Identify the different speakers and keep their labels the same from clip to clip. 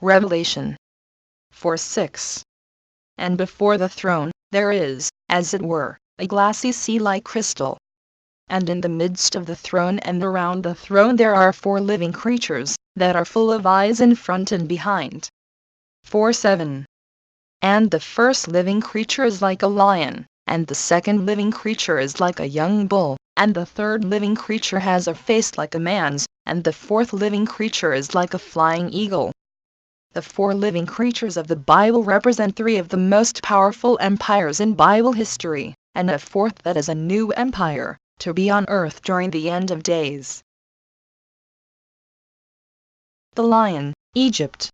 Speaker 1: Revelation 4:6. And before the throne, there is, as it were, a glassy sea like crystal. And in the midst of the throne and around the throne there are 4 living creatures, that are full of eyes in front and behind. 4:7. And the first living creature is like a lion, and the second living creature is like a young bull, and the third living creature has a face like a man's, and the fourth living creature is like a flying eagle. The 4 living creatures of the Bible represent 3 of the most powerful empires in Bible history, and a fourth that is a new empire, to be on earth during the end of days. The lion, Egypt.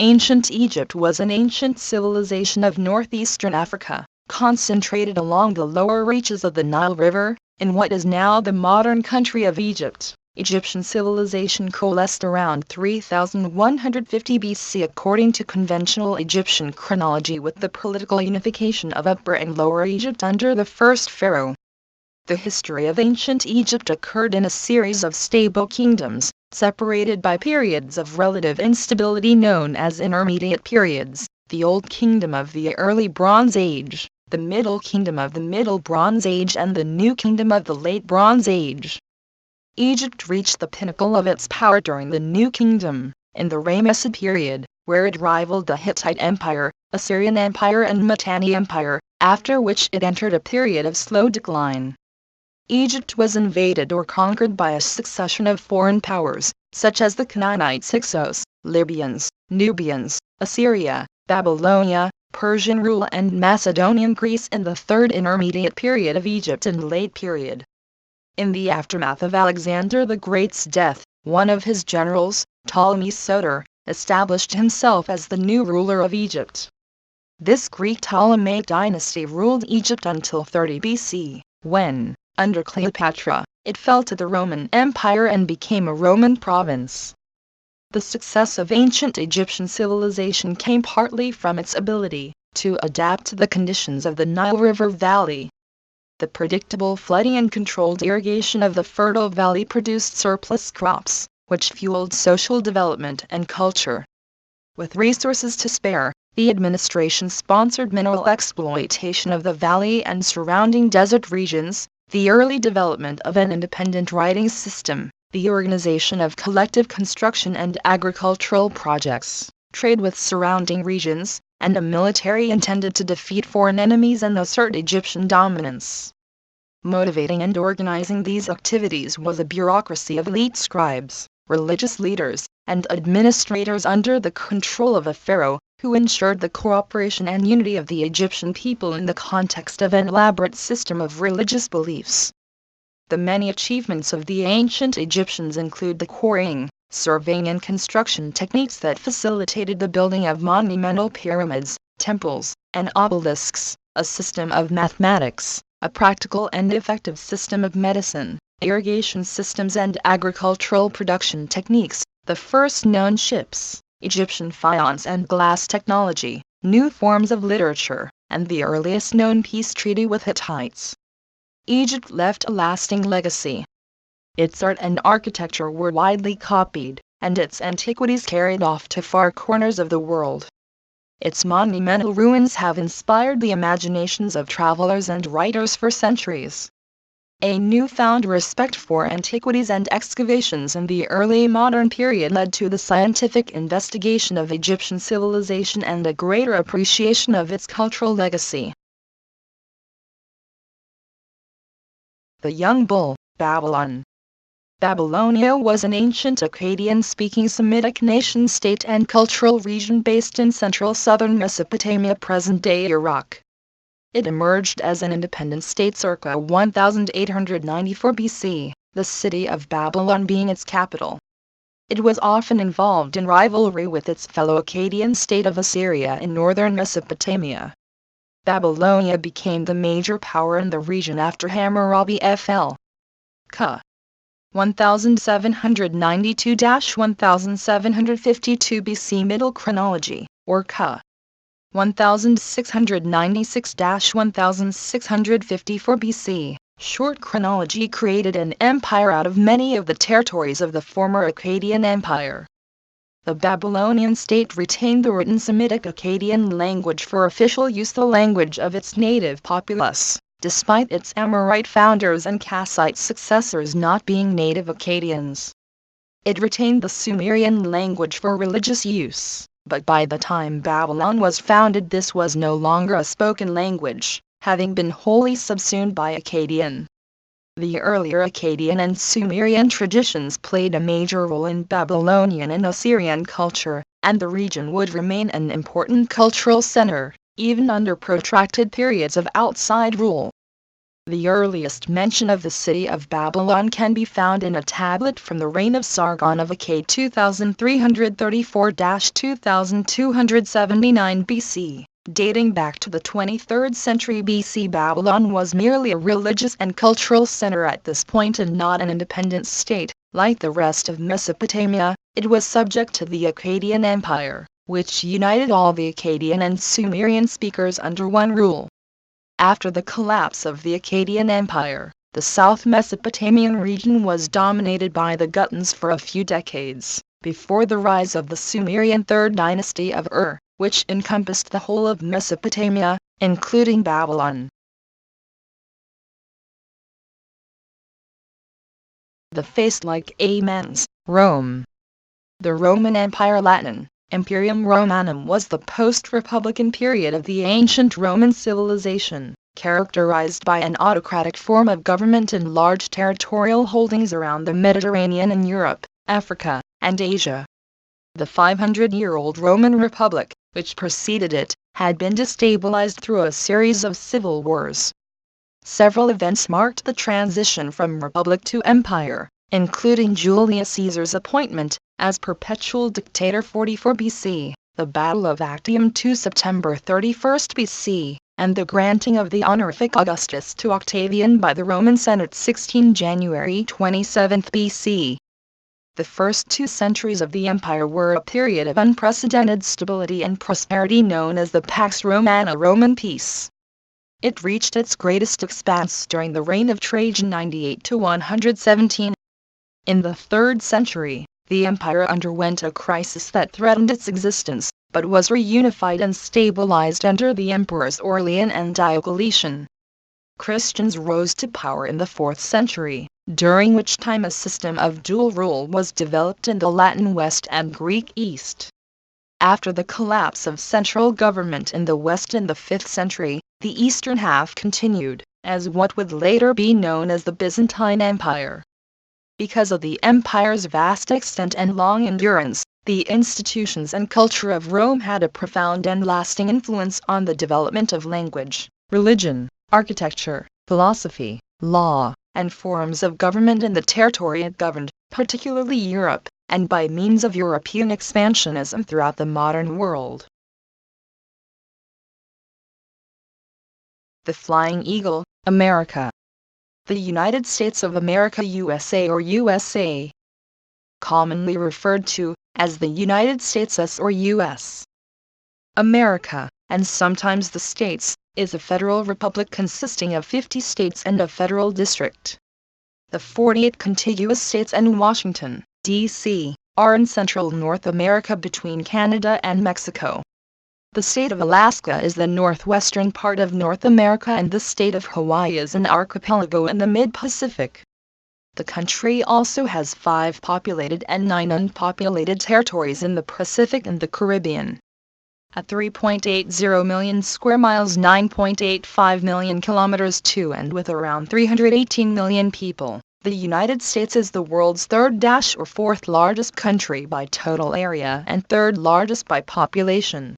Speaker 1: Ancient Egypt was an ancient civilization of northeastern Africa, concentrated along the lower reaches of the Nile River, in what is now the modern country of Egypt. Egyptian civilization coalesced around 3150 BC according to conventional Egyptian chronology, with the political unification of Upper and Lower Egypt under the first pharaoh. The history of ancient Egypt occurred in a series of stable kingdoms, separated by periods of relative instability known as intermediate periods: the Old Kingdom of the Early Bronze Age, the Middle Kingdom of the Middle Bronze Age, and the New Kingdom of the Late Bronze Age. Egypt reached the pinnacle of its power during the New Kingdom, in the Ramesside period, where it rivaled the Hittite Empire, Assyrian Empire and Mitanni Empire, after which it entered a period of slow decline. Egypt was invaded or conquered by a succession of foreign powers, such as the Canaanites, Hyksos, Libyans, Nubians, Assyria, Babylonia, Persian rule and Macedonian Greece in the Third Intermediate Period of Egypt and Late Period. In the aftermath of Alexander the Great's death, one of his generals, Ptolemy Soter, established himself as the new ruler of Egypt. This Greek Ptolemaic dynasty ruled Egypt until 30 BC, when, under Cleopatra, it fell to the Roman Empire and became a Roman province. The success of ancient Egyptian civilization came partly from its ability to adapt to the conditions of the Nile River Valley. The predictable flooding and controlled irrigation of the fertile valley produced surplus crops, which fueled social development and culture. With resources to spare, the administration sponsored mineral exploitation of the valley and surrounding desert regions, the early development of an independent writing system, the organization of collective construction and agricultural projects, trade with surrounding regions, and a military intended to defeat foreign enemies and assert Egyptian dominance. Motivating and organizing these activities was a bureaucracy of elite scribes, religious leaders, and administrators under the control of a pharaoh, who ensured the cooperation and unity of the Egyptian people in the context of an elaborate system of religious beliefs. The many achievements of the ancient Egyptians include the quarrying, surveying and construction techniques that facilitated the building of monumental pyramids, temples, and obelisks, a system of mathematics, a practical and effective system of medicine, irrigation systems and agricultural production techniques, the first known ships, Egyptian faience and glass technology, new forms of literature, and the earliest known peace treaty with Hittites. Egypt left a lasting legacy. Its art and architecture were widely copied, and its antiquities carried off to far corners of the world. Its monumental ruins have inspired the imaginations of travelers and writers for centuries. A newfound respect for antiquities and excavations in the early modern period led to the scientific investigation of Egyptian civilization and a greater appreciation of its cultural legacy. The Young Bull, Babylon. Babylonia was an ancient Akkadian-speaking Semitic nation-state and cultural region based in central southern Mesopotamia, present-day Iraq. It emerged as an independent state circa 1894 BC, the city of Babylon being its capital. It was often involved in rivalry with its fellow Akkadian state of Assyria in northern Mesopotamia. Babylonia became the major power in the region after Hammurabi fl. ca. 1792–1752 BC Middle Chronology, or ca. 1696–1654 BC, Short Chronology created an empire out of many of the territories of the former Akkadian Empire. The Babylonian state retained the written Semitic Akkadian language for official use, the language of its native populace, despite its Amorite founders and Kassite successors not being native Akkadians. It retained the Sumerian language for religious use, but by the time Babylon was founded this was no longer a spoken language, having been wholly subsumed by Akkadian. The earlier Akkadian and Sumerian traditions played a major role in Babylonian and Assyrian culture, and the region would remain an important cultural center, even under protracted periods of outside rule. The earliest mention of the city of Babylon can be found in a tablet from the reign of Sargon of Akkad 2334–2279 BC. Dating back to the 23rd century BC, Babylon was merely a religious and cultural center at this point and not an independent state. Like the rest of Mesopotamia, it was subject to the Akkadian Empire, which united all the Akkadian and Sumerian speakers under one rule. After the collapse of the Akkadian Empire, the South Mesopotamian region was dominated by the Gutans for a few decades, before the rise of the Sumerian Third Dynasty of Ur, which encompassed the whole of Mesopotamia, including Babylon. The face like a man's, Rome. The Roman Empire, Latin, Imperium Romanum, was the post-republican period of the ancient Roman civilization, characterized by an autocratic form of government and large territorial holdings around the Mediterranean and Europe, Africa, and Asia. The 500-year-old Roman Republic, which preceded it, had been destabilized through a series of civil wars. Several events marked the transition from republic to empire, including Julius Caesar's appointment as perpetual dictator 44 BC, the Battle of Actium 2 September 31 BC, and the granting of the honorific Augustus to Octavian by the Roman Senate 16 January 27 BC. The first 2 centuries of the empire were a period of unprecedented stability and prosperity known as the Pax Romana, Roman peace. It reached its greatest expanse during the reign of Trajan 98–117. In the 3rd century, the empire underwent a crisis that threatened its existence, but was reunified and stabilized under the emperors Aurelian and Diocletian. Christians rose to power in the 4th century, during which time a system of dual rule was developed in the Latin West and Greek East. After the collapse of central government in the West in the 5th century, the eastern half continued, as what would later be known as the Byzantine Empire. Because of the empire's vast extent and long endurance, the institutions and culture of Rome had a profound and lasting influence on the development of language, religion, architecture, philosophy, law, and forms of government in the territory it governed, particularly Europe, and by means of European expansionism throughout the modern world. The Flying Eagle, America. The United States of America, USA or USA. Commonly referred to as the United States or US. America, and sometimes the States, is a federal republic consisting of 50 states and a federal district. The 48 contiguous states and Washington, D.C., are in central North America between Canada and Mexico. The state of Alaska is the northwestern part of North America, and the state of Hawaii is an archipelago in the mid-Pacific. The country also has 5 populated and 9 unpopulated territories in the Pacific and the Caribbean. At 3.80 million square miles, 9.85 million kilometers to, and with around 318 million people, the United States is the world's third or fourth largest country by total area and third largest by population.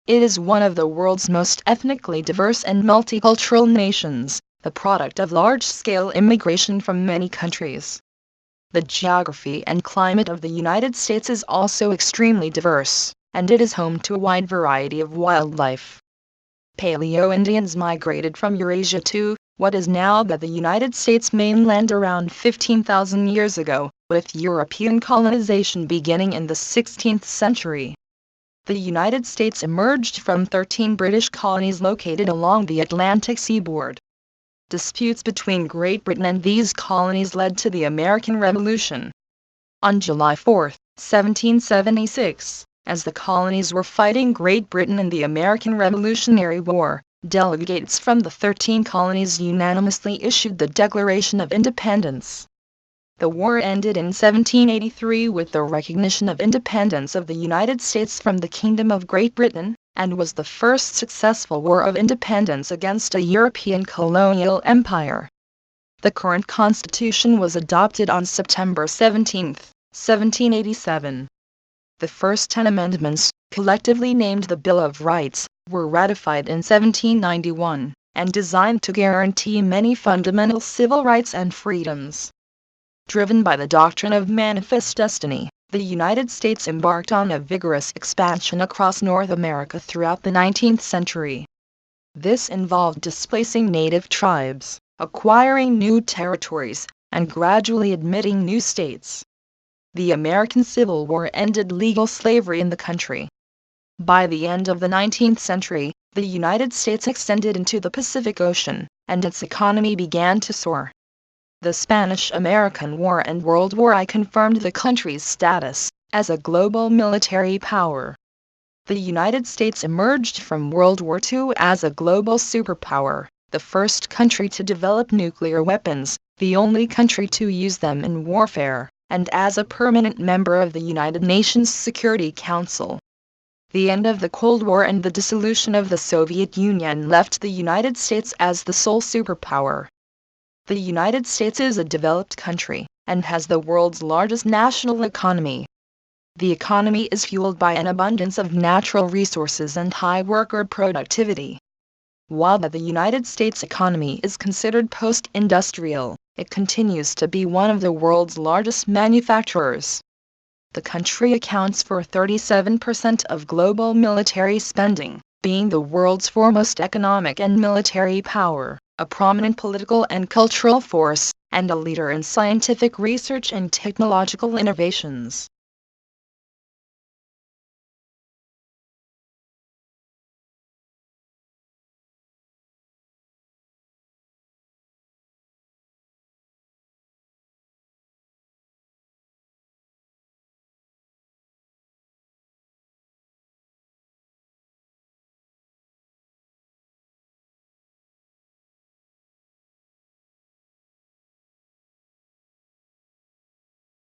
Speaker 1: It is one of the world's most ethnically diverse and multicultural nations, the product of large-scale immigration from many countries. The geography and climate of the United States is also extremely diverse, and it is home to a wide variety of wildlife. Paleo-Indians migrated from Eurasia to what is now the United States mainland around 15,000 years ago, with European colonization beginning in the 16th century. The United States emerged from 13 British colonies located along the Atlantic seaboard. Disputes between Great Britain and these colonies led to the American Revolution. On July 4, 1776, as the colonies were fighting Great Britain in the American Revolutionary War, delegates from the 13 colonies unanimously issued the Declaration of Independence. The war ended in 1783 with the recognition of independence of the United States from the Kingdom of Great Britain, and was the first successful war of independence against a European colonial empire. The current Constitution was adopted on September 17, 1787. The first 10 amendments, collectively named the Bill of Rights, were ratified in 1791, and designed to guarantee many fundamental civil rights and freedoms. Driven by the doctrine of manifest destiny, the United States embarked on a vigorous expansion across North America throughout the 19th century. This involved displacing native tribes, acquiring new territories, and gradually admitting new states. The American Civil War ended legal slavery in the country. By the end of the 19th century, the United States extended into the Pacific Ocean, and its economy began to soar. The Spanish-American War and World War I confirmed the country's status as a global military power. The United States emerged from World War II as a global superpower, the first country to develop nuclear weapons, the only country to use them in warfare, and as a permanent member of the United Nations Security Council. The end of the Cold War and the dissolution of the Soviet Union left the United States as the sole superpower. The United States is a developed country, and has the world's largest national economy. The economy is fueled by an abundance of natural resources and high worker productivity. While the United States economy is considered post-industrial, it continues to be one of the world's largest manufacturers. The country accounts for 37% of global military spending, being the world's foremost economic and military power, a prominent political and cultural force, and a leader in scientific research and technological innovations.